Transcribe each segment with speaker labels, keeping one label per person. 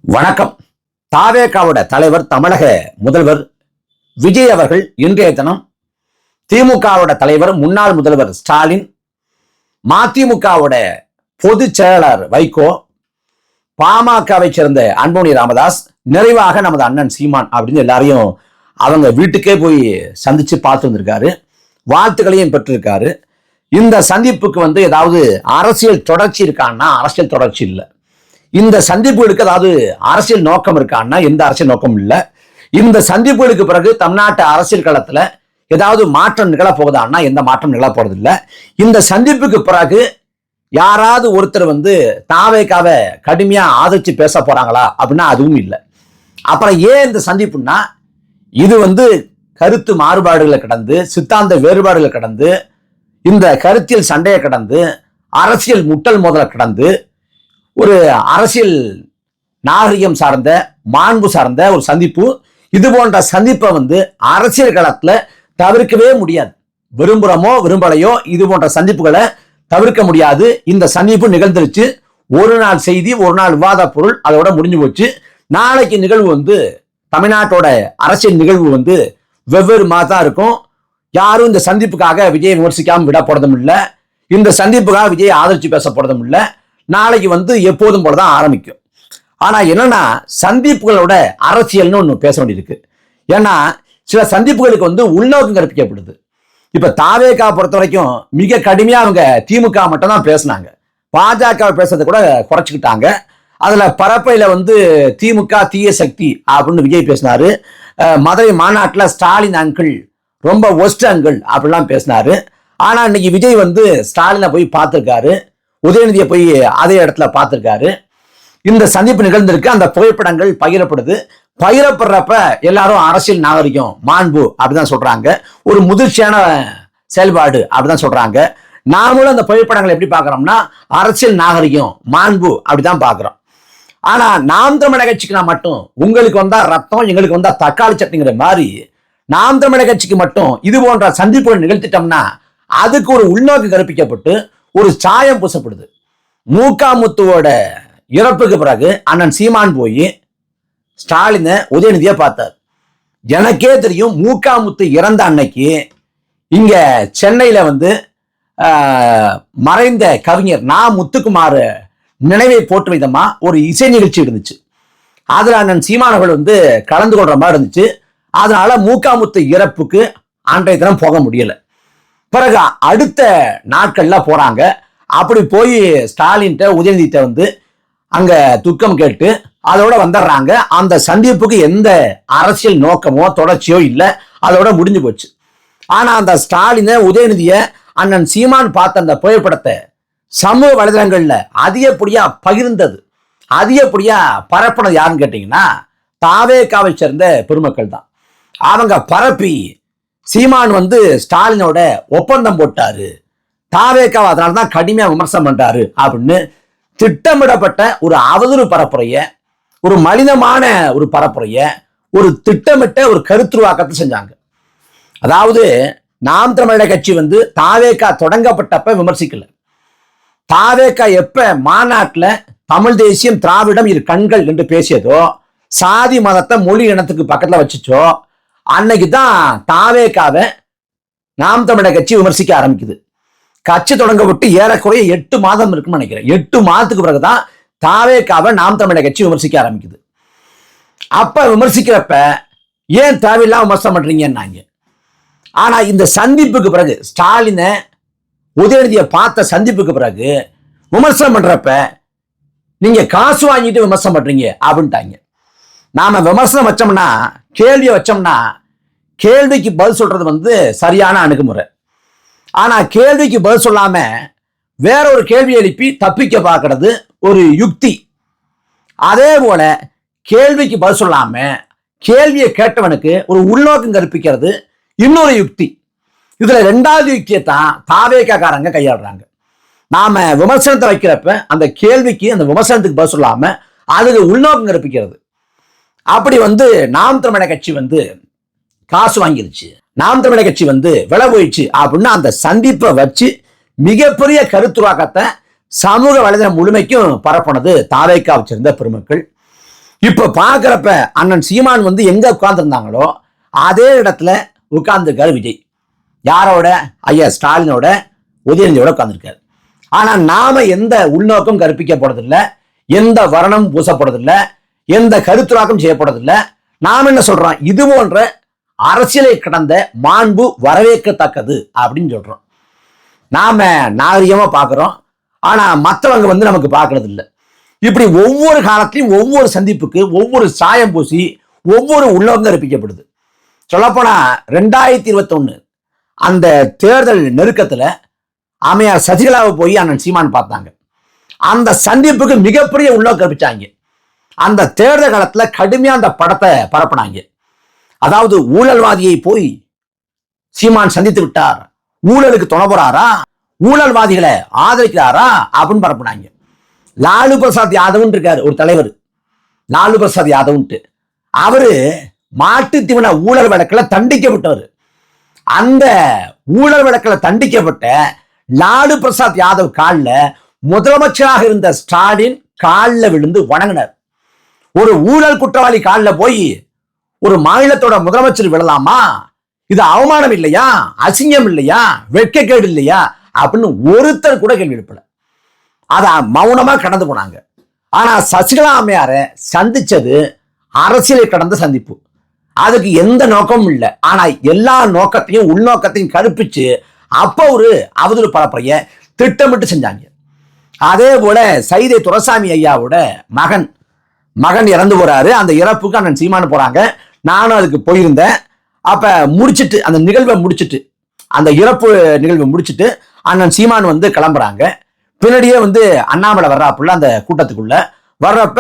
Speaker 1: வணக்கம். தாவேகாவோட தலைவர் தமிழக முதல்வர் விஜய் அவர்கள் இன்றைய தினம் திமுகவோட தலைவர் முன்னாள் முதல்வர் ஸ்டாலின், மதிமுகவோட பொதுச் செயலாளர் வைகோ, பாமகவை சேர்ந்த அன்புமணி ராமதாஸ், நிறைவாக நமது அண்ணன் சீமான் அப்படின்னு எல்லாரையும் அவங்க வீட்டுக்கே போய் சந்திச்சு பார்த்து வந்திருக்காரு. வாழ்த்துக்களையும் பெற்றிருக்காரு. இந்த சந்திப்புக்கு ஏதாவது அரசியல் தொடர்ச்சி இருக்கான்னா அரசியல் தொடர்ச்சி இல்லை. இந்த சந்திப்புகளுக்கு அதாவது அரசியல் நோக்கம் இருக்கான்னா எந்த அரசியல் நோக்கம் இல்லை. இந்த சந்திப்புகளுக்கு பிறகு தமிழ்நாட்டு அரசியல் களத்துல ஏதாவது மாற்றம் நிகழப்போகுதான்னா எந்த மாற்றம் நிகழப்போறது இல்லை. இந்த சந்திப்புக்கு பிறகு யாராவது ஒருத்தர் தாவேகாவை கடுமையா ஆதரிச்சு பேச போறாங்களா அப்படின்னா அதுவும் இல்லை. அப்புறம் ஏன் இந்த சந்திப்புன்னா இது கருத்து மாறுபாடுகளை கடந்து, சித்தாந்த வேறுபாடுகளை கடந்து, இந்த கருத்தியல் சண்டையை கடந்து, அரசியல் முட்டல் மோதலை கடந்து, ஒரு அரசியல் நாகரிகம் சார்ந்த, மாண்பு சார்ந்த ஒரு சந்திப்பு. இது போன்ற சந்திப்பை அரசியல் களத்துல தவிர்க்கவே முடியாது. விரும்புறமோ விரும்பலையோ இது போன்ற சந்திப்புகளை தவிர்க்க முடியாது. இந்த சந்திப்பு நிகழ்ந்துருச்சு. ஒரு நாள் செய்தி, ஒரு நாள் விவாத பொருள், அதோட முடிஞ்சு போச்சு. நாளைக்கு நிகழ்வு தமிழ்நாட்டோட அரசியல் நிகழ்வு வெவ்வேறு மாதிரி தான் இருக்கும். யாரும் இந்த சந்திப்புக்காக விஜயை விமர்சிக்காம விட போறதும் இல்லை. இந்த சந்திப்புக்காக விஜயை ஆதரிச்சு பேச போறதும் இல்லை. நாளைக்கு எப்போதும் போலதான் ஆரம்பிக்கும். ஆனா என்னன்னா சந்திப்புகளோட அரசியல்னு ஒண்ணு பேச வேண்டியிருக்கு. ஏன்னா சில சந்திப்புகளுக்கு உள்நோக்கம் கற்பிக்கப்படுது. இப்ப தாவேகா பொறுத்த வரைக்கும் மிக கடுமையா அவங்க திமுக மட்டும் தான் பேசினாங்க. பாஜக பேசுறதை கூட குறைச்சிக்கிட்டாங்க. அதுல பரப்பையில திமுக தீய சக்தி அப்படின்னு விஜய் பேசினாரு. மதுரை மாநாட்டுல ஸ்டாலின் அங்கிள் ரொம்ப ஒஸ்ட் அங்கிள் அப்படிலாம் பேசினாரு. ஆனா இன்னைக்கு விஜய் ஸ்டாலினை போய் பார்த்திருக்காரு. உதயநிதியை போய் அதே இடத்துல பார்த்திருக்காரு. இந்த சந்திப்பு நிகழ்ந்திருக்கு. அந்த புகைப்படங்கள் பகிரப்படுது. பகிரப்படுறப்ப எல்லாரும் அரசியல் நாகரிகம், மாண்பு அப்படிதான் சொல்றாங்க. ஒரு முதிர்ச்சியான செயல்பாடு அப்படிதான் சொல்றாங்க. நாமளும் அந்த புகைப்படங்களை எப்படி பார்க்கறோம்னா அரசியல் நாகரிகம், மாண்பு அப்படிதான் பார்க்கிறோம். ஆனா நாம் தமிழர் கட்சிக்கு மட்டும் உங்களுக்கு வந்தா ரத்தம், எங்களுக்கு வந்தா தக்காளி சட்னிங்கிற மாதிரி நாம் தமிழர் கட்சிக்கு மட்டும் இது போன்ற சந்திப்புகள் நிகழ்த்திட்டோம்னா அதுக்கு ஒரு உள்நோக்கு கற்பிக்கப்பட்டு ஒரு சாயம் பூசப்படுது. மூக்காமுத்துவோட இறப்புக்கு பிறகு அண்ணன் சீமான் போய் ஸ்டாலினை, உதயநிதியை பார்த்தார். எனக்கே தெரியும் மூக்காமுத்து இறந்த அன்னைக்கு இங்க சென்னையில மறைந்த கவிஞர் நா. முத்துக்குமார் நினைவை போட்டு விதமா ஒரு இசை நிகழ்ச்சி இருந்துச்சு. அதுல அண்ணன் சீமானவர்கள் கலந்து கொள்ற மாதிரி இருந்துச்சு. அதனால மூக்காமுத்து இறப்புக்கு அன்றைய தினம் போக முடியல. பிறகு அடுத்த நாட்கள்ல போறாங்க. அப்படி போய் ஸ்டாலின்ட்ட, உதயநிதிட்ட அங்க துக்கம் கேட்டு அதோட வந்துடுறாங்க. அந்த சந்திப்புக்கு எந்த அரசியல் நோக்கமோ தொடர்ச்சியோ இல்லை. அதோட முடிஞ்சு போச்சு. ஆனா அந்த ஸ்டாலினை, உதயநிதிய அண்ணன் சீமான் பார்த்த அந்த புகைப்படத்தை சமூக வலைதளங்கள்ல அதிகப்படியா பகிர்ந்தது, அதிகப்படியா பரப்பினது யாருன்னு கேட்டீங்கன்னா தாவேகாவை சேர்ந்த பெருமக்கள் தான். அவங்க பரப்பி சீமான் ஸ்டாலினோட ஒப்பந்தம் போட்டாரு, தாவேகா அதனால்தான் கடுமையா விமர்சனம் பண்றாரு அப்படின்னு திட்டமிடப்பட்ட ஒரு அவதூறு பரப்புரைய, ஒரு மனிதமான ஒரு பரப்புரைய, ஒரு திட்டமிட்ட ஒரு கருத்துருவாக்கத்தை செஞ்சாங்க. அதாவது நாம் தமிழர் கட்சி தாவேகா தொடங்கப்பட்டப்ப விமர்சிக்கல. தாவேகா எப்ப மாநாட்டுல தமிழ் தேசியம், திராவிடம் இரு கண்கள் என்று பேசியதோ, சாதி மதத்தை மொழி இனத்துக்கு பக்கத்துல வச்சுச்சோ, அன்னைக்கு தான் தாவேகாவை நாம் தமிழர் கட்சி விமர்சிக்க ஆரம்பிக்குது. கட்சி தொடங்க விட்டு ஏறக்குறைய 8 மாதம் இருக்குன்னு நினைக்கிறேன். 8 மாதத்துக்கு பிறகுதான் தாவேகாவை நாம் தமிழர் கட்சி விமர்சிக்க ஆரம்பிக்குது. அப்ப விமர்சிக்கிறப்ப ஏன் தேவையில்லாம விமர்சனம் பண்றீங்கன்னாங்க. ஆனா இந்த சந்திப்புக்கு பிறகு, ஸ்டாலினை, உதயநிதியை பார்த்த சந்திப்புக்கு பிறகு விமர்சனம் பண்றப்ப நீங்க காசு வாங்கிட்டு விமர்சனம் பண்றீங்க அப்படின்ட்டாங்க. நாம விமர்சனம் வச்சோம்னா, கேள்வியை வச்சோம்னா, கேள்விக்கு பதில் சொல்றது சரியான அணுகுமுறை. ஆனா கேள்விக்கு பதில் சொல்லாம வேற ஒரு கேள்வி எழுப்பி தப்பிக்க பார்க்கறது ஒரு யுக்தி. அதே போல கேள்விக்கு பதில் சொல்லாம கேள்வியை கேட்டவனுக்கு ஒரு உள்நோக்கம் கற்பிக்கிறது இன்னொரு யுக்தி. இதுல 2வது யுக்தியை தான் தாவேகாக்காரங்க கையாளுறாங்க. நாம விமர்சனத்தை வைக்கிறப்ப அந்த கேள்விக்கு, அந்த விமர்சனத்துக்கு பதில் சொல்லாம அதுக்கு உள்நோக்கம் கற்பிக்கிறது. அப்படி நாம் தமிழர் கட்சி காசு வாங்கிருச்சு, நாம் தமிழர் கட்சி விலை போயிடுச்சு அப்படின்னு அந்த சந்திப்பை வச்சு மிகப்பெரிய கருத்துருவாக்கத்தை சமூக வலைதளம் முழுமைக்கும் பரப்புனது தாவேகாவை சேர்ந்த பெருமக்கள். இப்ப பாக்குறப்ப அண்ணன் சீமான் வந்து எங்க உட்கார்ந்துருந்தாங்களோ அதே இடத்துல உட்கார்ந்துருக்காரு விஜய். யாரோட? ஐயா ஸ்டாலினோட, உதயநிதியோட உட்கார்ந்துருக்காரு. ஆனா நாம எந்த உள்நோக்கம் கற்பிக்கப்படுறதில்லை, எந்த வர்ணம் பூசப்படுறதில்லை, எந்த கருத்துராக்கம் செய்யப்படுறதில்லை. நாம என்ன சொல்றோம்? இது போன்ற அரசியலை கடந்த மாண்பு வரவேற்கத்தக்கது அப்படின்னு சொல்றோம். நாம நாகரிகமா பாக்குறோம். ஆனா மற்றவங்க வந்து நமக்கு பார்க்கறது இல்லை. இப்படி ஒவ்வொரு காலத்திலையும் ஒவ்வொரு சந்திப்புக்கு ஒவ்வொரு சாயம் பூசி ஒவ்வொரு உள்நோக்கம் கற்பிக்கப்படுது. சொல்லப்போனா 2021 அந்த தேர்தல் நெருக்கத்துல அம்மையார் சசிகலாவை போய் அண்ணன் சீமான் பார்த்தாங்க. அந்த சந்திப்புக்கு மிகப்பெரிய உள்நோக்கம் கற்பிச்சாங்க. அந்த தேர்தல் காலத்துல கடுமையா அந்த படத்தை பரப்பினாங்க. அதாவது ஊழல்வாதியை போய் சீமான் சந்தித்து விட்டார், ஊழலுக்கு துணை போறாரா, ஊழல்வாதிகளை ஆதரிக்கிறாரா அப்படின்னு பரப்புனாங்க. லாலு பிரசாத் யாதவ் இருக்காரு ஒரு தலைவர், லாலு பிரசாத் யாதவ். அவரு மாட்டு தீவன ஊழல் வழக்கில் தண்டிக்கப்பட்டவர். அந்த ஊழல் வழக்கில் தண்டிக்கப்பட்ட லாலு பிரசாத் யாதவ் காலில் முதலமைச்சராக இருந்த ஸ்டாலின் காலில் விழுந்து வணங்கினார். ஒரு ஊழல் குற்றவாளி காலில் போய் ஒரு மாநிலத்தோட முதலமைச்சர் விழலாமா? இது அவமானம் இல்லையா, அசிங்கம் இல்லையா, வெட்கக்கேடு இல்லையா அப்படின்னு ஒருத்தர் கூட கேள்வி எழுப்பல. அத மௌனமா கடந்து போனாங்க. ஆனா சசிகலா அம்மையார சந்திச்சது அரசியலை கடந்த சந்திப்பு. அதுக்கு எந்த நோக்கமும் இல்லை. ஆனா எல்லா நோக்கத்தையும் உள்நோக்கத்தையும் கற்பிச்சு அப்ப ஒரு அவதூறு பரப்புரைய திட்டமிட்டு செஞ்சாங்க. அதே போல சைதை துரைசாமி ஐயாவோட மகன் இறந்து போறாரு. அந்த இறப்புக்கு அண்ணன் சீமானு போறாங்க. நானும் அதுக்கு போயிருந்தேன். அப்ப முடிச்சுட்டு அந்த நிகழ்வை முடிச்சுட்டு, அந்த இறப்பு நிகழ்வை முடிச்சுட்டு அண்ணன் சீமான் வந்து கிளம்புறாங்க. பின்னாடியே வந்து அண்ணாமலை வர்றாப்புல அந்த கூட்டத்துக்குள்ள வர்றப்ப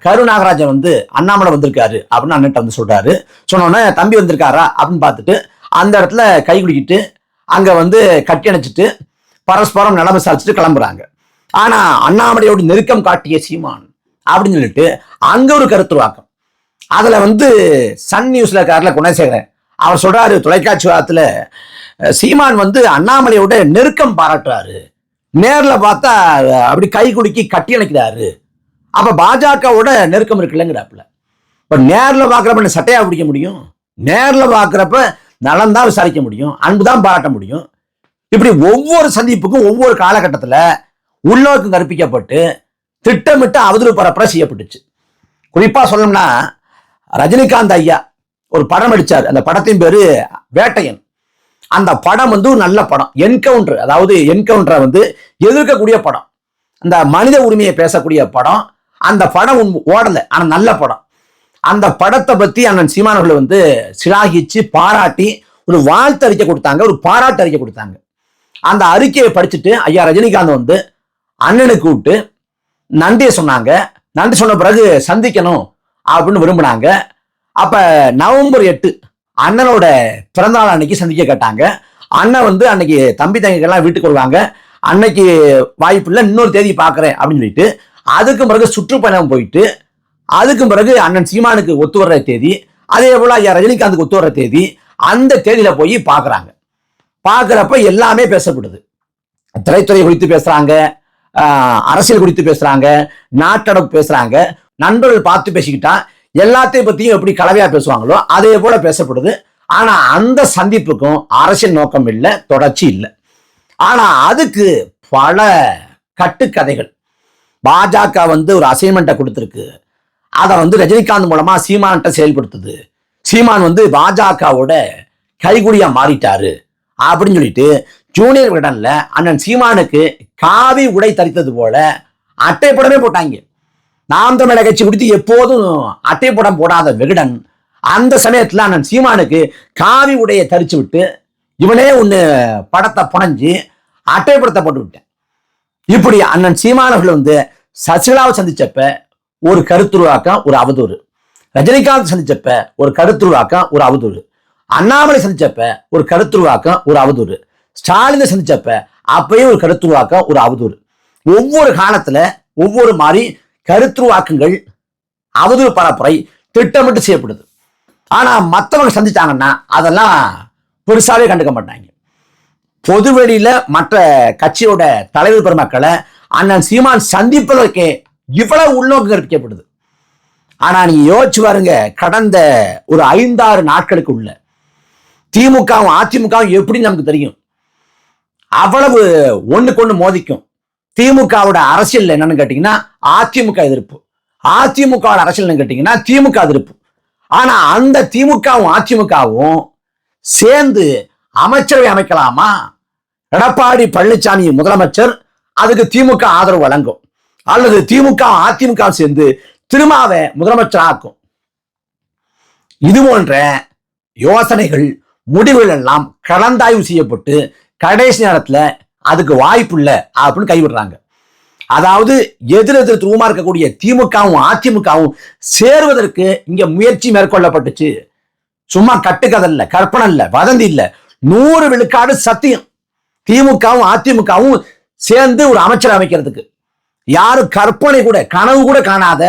Speaker 1: கருநாகராஜன் வந்து அண்ணாமலை வந்திருக்காரு அப்படின்னு அண்ணன் வந்து சொல்றாரு. சொன்னோன்னே தம்பி வந்திருக்காரா அப்படின்னு பார்த்துட்டு அந்த இடத்துல கை குடிக்கிட்டு அங்க வந்து கட்டி அணைச்சிட்டு பரஸ்பரம் நலம் விசாரிச்சுட்டு கிளம்புறாங்க. ஆனா அண்ணாமலையோட நெருக்கம் காட்டிய சீமான் அப்படின்னு சொல்லிட்டு அங்க ஒரு கருத்துருவாக்கம். அதுல வந்து சன் நியூஸ்ல காரில் குணசேகரன் அவர் சொல்றாரு, தொலைக்காட்சி வாரத்துல சீமான் வந்து அண்ணாமலையோட நெருக்கம் பாராட்டுறாரு, நேர்ல பார்த்தா அப்படி கை குலுக்கி கட்டி அணைக்கிறாரு, அப்ப பாஜகவோட நெருக்கம் இருக்குல்லங்கிறாப்புல. இப்ப நேர்ல பாக்குறப்ப சட்டையா பிடிக்க முடியும்? நேர்ல பாக்குறப்ப நலம் தான் விசாரிக்க முடியும், அன்பு தான் பாராட்ட முடியும். இப்படி ஒவ்வொரு சந்திப்புக்கும் ஒவ்வொரு காலகட்டத்துல உள்நோக்கம் கற்பிக்கப்பட்டு திட்டமிட்டு அவதூறு பரப்புரை செய்யப்பட்டுச்சு. குறிப்பா சொல்லணும்னா ரஜினிகாந்த் ஐயா ஒரு படம் அடிச்சார். அந்த படத்தின் பேரு வேட்டையன். அந்த படம் வந்து ஒரு நல்ல படம். என்கவுண்டர், அதாவது என்கவுண்டரை வந்து எதிர்க்கக்கூடிய படம், அந்த மனித உரிமையை பேசக்கூடிய படம். அந்த படம் ஓடலை, ஆனா நல்ல படம். அந்த படத்தை பத்தி அண்ணன் சீமானவர்கள் வந்து சிலாகிச்சு பாராட்டி ஒரு வாழ்த்து அறிக்கை கொடுத்தாங்க, ஒரு பாராட்டு அறிக்கை கொடுத்தாங்க. அந்த அறிக்கையை படிச்சுட்டு ஐயா ரஜினிகாந்த் வந்து அண்ணனுக்கு கூப்பிட்டு நன்றியை சொன்னாங்க. நன்றி சொன்ன பிறகு சந்திக்கணும் அப்படின்னு விரும்பினாங்க. அப்ப நவம்பர் 8 அண்ணனோட பிறந்தநாள் அன்னைக்கு சந்திக்க கேட்டாங்க. அண்ணன் வந்து அன்னைக்கு தம்பி தங்கைகள்லாம் வீட்டுக்கு வருவாங்க, அன்னைக்கு வாய்ப்பு இல்லை, இன்னொரு தேதி பார்க்குறேன் அப்படின்னு சொல்லிட்டு அதுக்கு பிறகு சுற்றுப்பயணம் போயிட்டு அதுக்கு பிறகு அண்ணன் சீமானுக்கு ஒத்து வர்ற தேதி, அதே போல ஐயா ரஜினிகாந்துக்கு ஒத்து வர்ற தேதி, அந்த தேதியில போய் பார்க்குறாங்க. பார்க்குறப்ப எல்லாமே பேசப்படுது. திரைத்துறை குறித்து பேசுறாங்க, அரசியல் குறித்து பேசுறாங்க, நாட்டடப்பு பேசுறாங்க. நண்பர்கள் பார்த்து பேசிக்கிட்டா எல்லாத்தையும் பத்தியும் எப்படி கலவையா பேசுவாங்களோ அதே போல பேசப்படுது. ஆனா அந்த சந்திப்புக்கும் அரசியல் நோக்கம் இல்லை, தொடர்ச்சி இல்லை. ஆனா அதுக்கு பல கட்டுக்கதைகள். பாஜக வந்து ஒரு அசைன்மெண்ட்டை கொடுத்துருக்கு, அதை வந்து ரஜினிகாந்த் மூலமா சீமான்கிட்ட செயல்படுத்துது. சீமான் வந்து பாஜகவோட கைகுடியா மாறிட்டாரு அப்படின்னு சொல்லிட்டு ஜூனியர் விகடன்ல அண்ணன் சீமானுக்கு காவி உடை தரித்தது போல அட்டைப்படமே போட்டாங்க. நாம் தமிழர் கட்சி குறித்து எப்போதும் அட்டைப்படம் போடாத விகடன் அந்த சமயத்துல அண்ணன் சீமானுக்கு காவி உடையை தரிச்சு விட்டு இவனே ஒண்ணு படத்தை புனைஞ்சு அட்டைப்படத்தை போட்டு விட்டேன். இப்படி அண்ணன் சீமானவர்கள் வந்து சசிகலாவை சந்திச்சப்ப ஒரு கருத்துருவாக்கம், ஒரு அவதூறு. ரஜினிகாந்த் சந்திச்சப்ப ஒரு கருத்துருவாக்கம், ஒரு அவதூறு. அண்ணாமலை சந்திச்சப்ப ஒரு கருத்துருவாக்கம், ஒரு அவதூறு. ஸ்டாலினை சந்திச்சப்ப அப்பயும் ஒரு கருத்துருவாக்கம், ஒரு அவதூறு. ஒவ்வொரு காலத்துல ஒவ்வொரு மாதிரி கருத்துருவாக்கங்கள், அவதூறு பரப்புரை திட்டமிட்டு செய்யப்படுது. ஆனா மற்றவங்க சந்திச்சாங்கன்னா அதெல்லாம் பெருசாவே கண்டுக்க மாட்டாங்க. பொதுவெளியில மற்ற கட்சியோட தலைவர் பெருமக்களை அண்ணன் சீமான் சந்திப்பதற்கே இவ்வளவு உள்நோக்கம் கற்பிக்கப்படுது. ஆனா நீங்க யோசிச்சு பாருங்க, கடந்த ஒரு 5-6 நாட்களுக்கு உள்ள திமுகவும் அதிமுகவும் எப்படி நமக்கு தெரியும்? அவ்வளவு ஒண்ணுக்கு ஒண்ணு மோதிக்கும். திமுகவோட அரசியல் என்னன்னு கேட்டீங்கன்னா அதிமுக எதிர்ப்பு, அதிமுக அரசியல் கேட்டீங்கன்னா திமுக எதிர்ப்பு. ஆனா அந்த திமுகவும் அதிமுகவும் சேர்ந்து அமைச்சரவை அமைக்கலாமா? எடப்பாடி பழனிசாமி முதலமைச்சர், அதுக்கு திமுக ஆதரவு வழங்கும், அல்லது திமுக அதிமுக சேர்ந்து திருமாவை முதலமைச்சர் ஆக்கும். இது போன்ற யோசனைகள், முடிவுகள் எல்லாம் கலந்தாய்வு செய்யப்பட்டு கடைசி நேரத்தில் அதுக்கு வாய்ப்பு இல்லை அப்படின்னு கைவிடுறாங்க. அதாவது எதிரெதிர் தூரமா இருக்கக்கூடிய திமுகவும் அதிமுகவும் சேருவதற்கு இங்க முயற்சி மேற்கொள்ளப்பட்டுச்சு. சும்மா கட்டுக்கதை இல்ல, கற்பனை இல்ல, வதந்தி இல்ல, 100 விழுக்காடு சத்தியம். திமுகவும் அதிமுகவும் சேர்ந்து ஒரு அமைச்சர் அமைக்கிறதுக்கு யாரும் கற்பனை கூட, கனவு கூட காணாத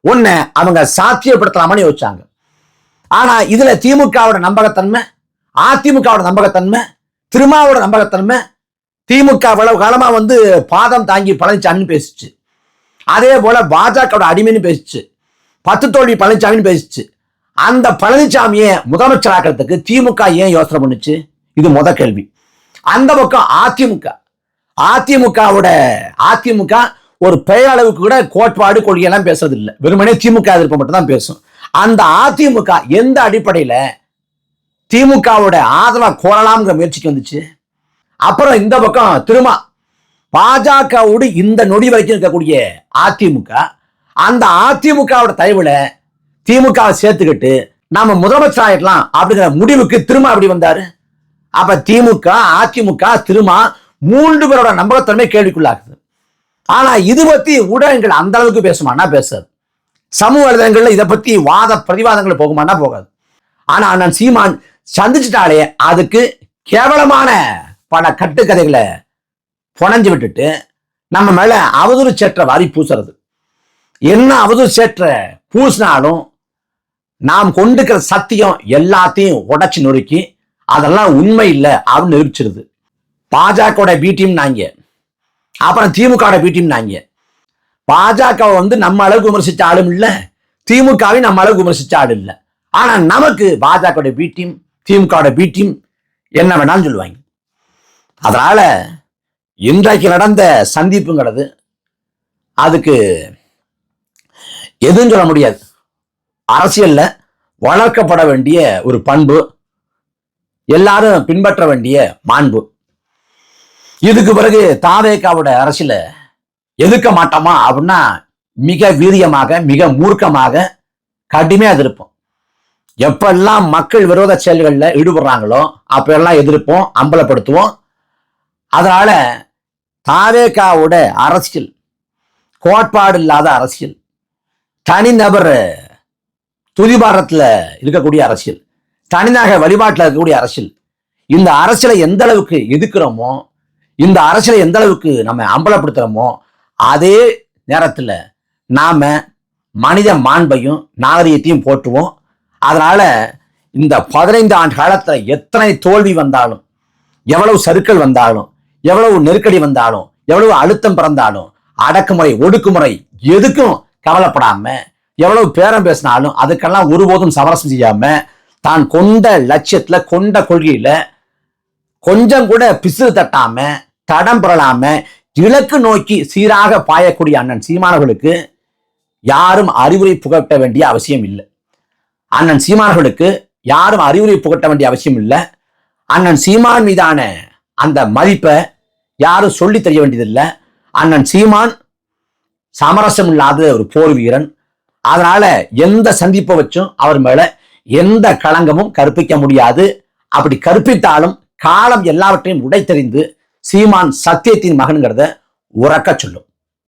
Speaker 1: ஒன்ன அவங்க சாத்தியப்படுத்தலாமான்னு யோசிச்சாங்க. ஆனா இதுல திமுகவோட நம்பகத்தன்மை, அதிமுகவோட நம்பகத்தன்மை, திருமாவோட நம்பகத்தன்மை, திமுக இவ்வளவு காலமா பாதம் தாங்கி பழனிசாமி பேசிச்சு, அதே போல பாஜக அடிமைன்னு பேசிச்சு, 10 தோல்வி பழனிசாமின்னு பேசிச்சு. அந்த பழனிசாமியை முதலமைச்சராக்கிறதுக்கு திமுக ஏன் யோசனை பண்ணுச்சு? இது முத கேள்வி. அந்த பக்கம் அதிமுக ஒரு பெயரளவுக்கு கூட கோட்பாடு கொள்கையெல்லாம் பேசுறது இல்லை, வெறுமனே திமுக எதிர்ப்பு மட்டும் தான் பேசும். அந்த அதிமுக எந்த அடிப்படையில திமுகவோட ஆதரவா கோரலாம்ங்கிற முயற்சிக்கு வந்துச்சு? அப்புறம் இந்த பக்கம் திருமா பாஜகவோடு இந்த நொடி வரைக்கும் இருக்கக்கூடிய அதிமுக, அந்த அதிமுகவோட தயவுல திமுக சேர்த்துக்கிட்டு நாம முதலமைச்சர் ஆயிடலாம் அப்படிங்கிற முடிவுக்கு திரும்ப அப்படி வந்தாரு. அப்ப திமுக, அதிமுக, திருமா 3 பேரோட நம்பகத்தன்மை கேள்விக்குள்ளாகுது. ஆனா இது பத்தி ஊடகங்கள் அந்த அளவுக்கு பேசுமானா பேசாது, சமூக வலைதளங்கள்ல இதை பத்தி வாத பிரதிவாதங்கள் போகுமானா போகாது. ஆனா அண்ணன் சீமான் சந்திச்சுட்டாலே அதுக்கு கேவலமான பல கட்டுக்கதைகளை புனைஞ்சு விட்டுட்டு நம்ம மேல அவதூறு சேற்ற வாரி பூசுறது. என்ன அவதூறு சேற்ற பூசினாலும் நாம் கொண்டுக்கிற சத்தியம் எல்லாத்தையும் உடைச்சு நொறுக்கி அதெல்லாம் உண்மை இல்லை அப்படின்னு நிரூபிச்சிருது. பாஜக பி டீம் நாங்க, அப்புறம் திமுக பி டீம் நாங்க. பாஜக நம்ம அளவுக்கு விமர்சிச்ச ஆளும் இல்லை, திமுகவை நம்ம அளவுக்கு விமர்சிச்ச ஆளு இல்லை. ஆனா நமக்கு பாஜக பி டீம், திமுக பி டீம் என்ன வேணாலும் சொல்லுவாங்க. அதனால இன்றைக்கு நடந்த சந்திப்புங்கிறது அதுக்கு எதுவும் சொல்ல முடியாது. அரசியல்ல வளர்க்கப்பட வேண்டிய ஒரு பண்பு, எல்லாரும் பின்பற்ற வேண்டிய மாண்பு. இதுக்கு பிறகு தாவேகாவோட அரசியல எதிர்க்க மாட்டோமா அப்படின்னா மிக வீரியமாக, மிக மூர்க்கமாக, கடுமையா எதிர்ப்போம். எப்பெல்லாம் மக்கள் விரோத செயல்களில் ஈடுபடுறாங்களோ அப்ப எல்லாம் எதிர்ப்போம், அம்பலப்படுத்துவோம். அதனால தாவேகாவோட அரசியல் கோட்பாடு இல்லாத அரசியல், தனிநபர் துதிபாரத்தில் இருக்கக்கூடிய அரசியல், தனிநக வழிபாட்டில் இருக்கக்கூடிய அரசியல், இந்த அரசியலை எந்த அளவுக்கு எதிர்க்கிறோமோ, இந்த அரசியலை எந்த அளவுக்கு நம்ம அம்பலப்படுத்துறோமோ, அதே நேரத்தில் நாம மனித மாண்பையும் நாகரிகத்தையும் போற்றுவோம். அதனால இந்த 15 ஆண்டு காலத்தில் எத்தனை தோல்வி வந்தாலும், எவ்வளவு சறுக்கல் வந்தாலும், எவ்வளவு நெருக்கடி வந்தாலும், எவ்வளவு அழுத்தம் பிறந்தாலும், அடக்குமுறை ஒடுக்குமுறை எதுக்கும் கவலைப்படாம, எவ்வளவு பேரம் பேசினாலும் அதுக்கெல்லாம் ஒருபோதும் சமரசம் செய்யாம, தான் கொண்ட லட்சியத்துல, கொண்ட கொள்கையில கொஞ்சம் கூட பிசுறு தட்டாம, தடம் புரளாம, இலக்கு நோக்கி சீராக பாயக்கூடிய அண்ணன் சீமானவர்களுக்கு யாரும் அறிவுரை புகட்ட வேண்டிய அவசியம் இல்லை. அண்ணன் சீமானவர்களுக்கு யாரும் அறிவுரை புகட்ட வேண்டிய அவசியம் இல்லை. அண்ணன் சீமான் மீதான அந்த மதிப்பை யாரும் சொல்லி தெரிய வேண்டியதில்லை. அண்ணன் சீமான் சமரசம் இல்லாத ஒரு போர் வீரன். அதனால எந்த சந்திப்பை வச்சும் அவர் மேல எந்த களங்கமும் கற்பிக்க முடியாது. அப்படி கற்பித்தாலும் காலம் எல்லாவற்றையும் உடைத்தெறிந்து சீமான் சத்தியத்தின் மகன்கிறத உறக்க சொல்லும்.